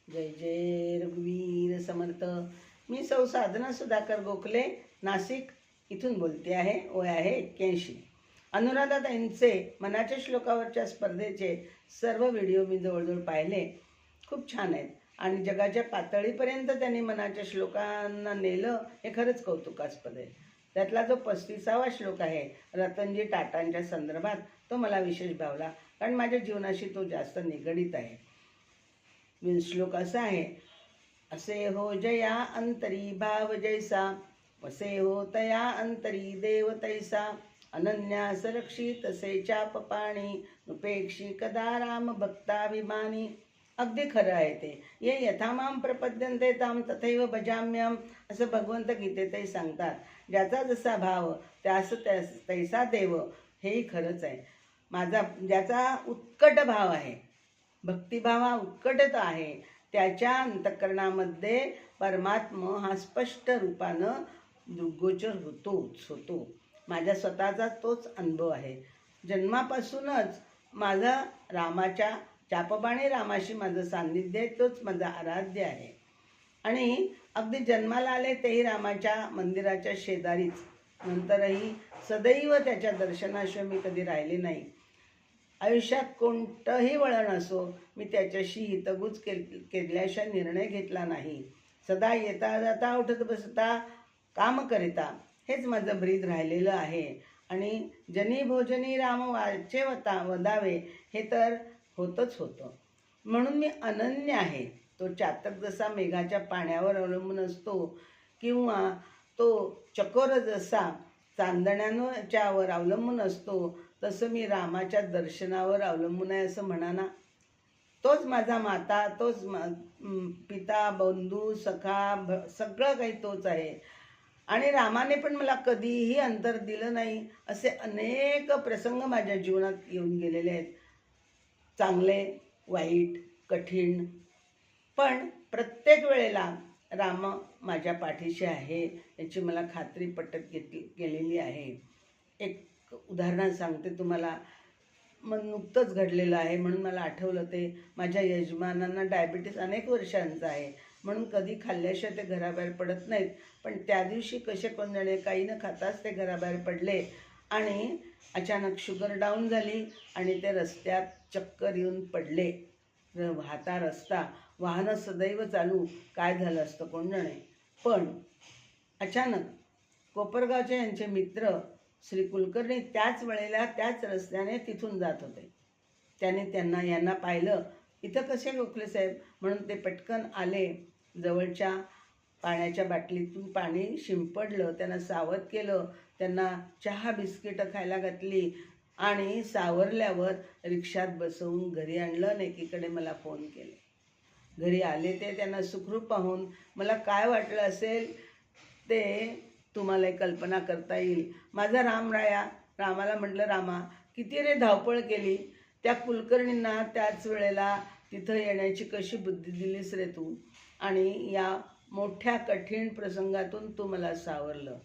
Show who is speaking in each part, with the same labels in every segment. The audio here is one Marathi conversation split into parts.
Speaker 1: जय जय रघुवीर समर्थ. मी सौ साधना सुधाकर गोखले, नाशिक इथून बोलते आहे. वय आहे 81. अनुराधाताईंचे मनाच्या श्लोकावरच्या स्पर्धेचे सर्व व्हिडिओ मी जवळजवळ पाहिले. खूप छान आहेत आणि जगाच्या पातळीपर्यंत त्यांनी मनाच्या श्लोकांना नेलं हे खरंच कौतुकास्पद आहे. त्यातला जो 35वा श्लोक आहे रतनजी टाटांच्या संदर्भात, तो मला विशेष भावला, कारण माझ्या जीवनाशी तो जास्त निगडीत आहे. श्लोक असा आहे, असे हो जया अंतरी भाव जैसा, वसे हो तया अंतरी देव तैसा, अनन्या सरक्षी तसे चाप पाणी, उपेक्षी कदा राम भक्ताभिमानी. अगदी खरं आहे ते. ये यथामाम प्रपद्यन्ते ताम तथैव भजाम्यहम, असं भगवंत गीतेतही सांगतात. ज्याचा जसा भाव त्यास तैसा देव, हेही खरंच आहे. माझा ज्याचा उत्कट भाव आहे, भक्तिभाव हा उत्कटच आहे, त्याच्या अंतःकरणामध्ये परमात्मा हा स्पष्ट रूपानं दृग्गोचर होतो. माझ्या स्वतःचा तोच अनुभव आहे. जन्मापासूनच माझा रामाच्या चापबाणी रामाशी माझं सान्निध्य आहे, तोच माझा आराध्य आहे. आणि अगदी जन्माला आले तेही रामाच्या मंदिराच्या शेजारीच. नंतरही सदैव त्याच्या दर्शनाशिवाय मी कधी राहिले नाही. आयुष्यात कोणतंही वळण असो, मी त्याच्याशी हितगुज केल्याशिवाय निर्णय घेतला नाही. सदा येता जाता उठत बसता काम करिता, हेच माझं ब्रीद राहिलेलं आहे. आणि जनी भोजनी राम वाचे वदावे, हे तर होतच होतं. म्हणून मी अनन्य आहे. तो चातक जसा मेघाच्या पाण्यावर अवलंबून असतो किंवा तो चकोर जसा चांदण्याच्यावर अवलंबून असतो, तसं मी रामाच्या दर्शनावर अवलंबून आहे असं म्हणा ना. तोच माझा माता, तोच पिता, बंधू, सखा, सगळं काही तोच आहे. आणि रामाने पण मला कधीही अंतर दिलं नाही. असे अनेक प्रसंग माझ्या जीवनात येऊन गेलेले आहेत, चांगले, वाईट, कठीण. पण प्रत्येक वेळेला राम माझ्या पाठीशी आहे याची मला खात्री पटत गेलेली आहे. एक उदाहरण सांगते तुम्हाला. नुकतंच घडलेलं आहे म्हणून मला आठवलं ते. माझ्या यजमानांना डायबिटीस अनेक वर्षांचा आहे, म्हणून कधी खाल्ल्याशिवाय ते घराबाहेर पडत नाहीत. पण त्या दिवशी कसे कोणजणे काही न खाताच ते घराबाहेर पडले आणि अचानक शुगर डाऊन झाली आणि ते रस्त्यात चक्कर येऊन पडले. वाहता रस्ता, वाहनं सदैव चालू, काय झालं असतं कोण जाणे. पण अचानक कोपरगावचे यांचे मित्र श्री कुलकर्णी त्याच वेळेला त्याच रस्त्याने तिथून जात होते. त्याने यांना पाहिलं. इथं कसे गोखले साहेब म्हणून ते पटकन आले. जवळच्या पाण्याच्या बाटलीतून पाणी शिंपडलं, त्यांना सावध केलं, त्यांना चहा बिस्किटं खायला घातली आणि सावरल्यावर रिक्षात बसवून घरी आणलं आणि एकीकडे मला फोन केले. घरी आले ते त्यांना सुखरूप पाहून मला काय वाटलं असेल ते तुम्हाला कल्पना करता येईल. माझा रामाला म्हटलं, रामा किती रे धावपळ केली, त्या कुलकर्णींना त्याच वेळेला तिथं येण्याची कशी बुद्धी दिलीस रे तू, आणि या मोठ्या कठीण प्रसंगातून तू मला सावरलं.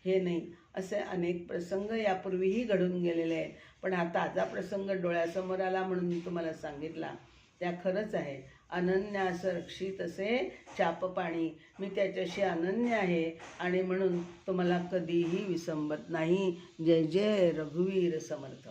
Speaker 1: हे नाही, असे अनेक प्रसंग यापूर्वीही घडून गेलेले आहेत, पण हा ताजा प्रसंग डोळ्यासमोर आला म्हणून मी तुम्हाला सांगितला. त्या खरंच आहे. अनन्यास रक्षित असे चाप पाणी, मी त्याच्याशी अनन्य आहे आणि म्हणून तो मला कधीही विसंबत नाही. जय जय रघुवीर समर्थ.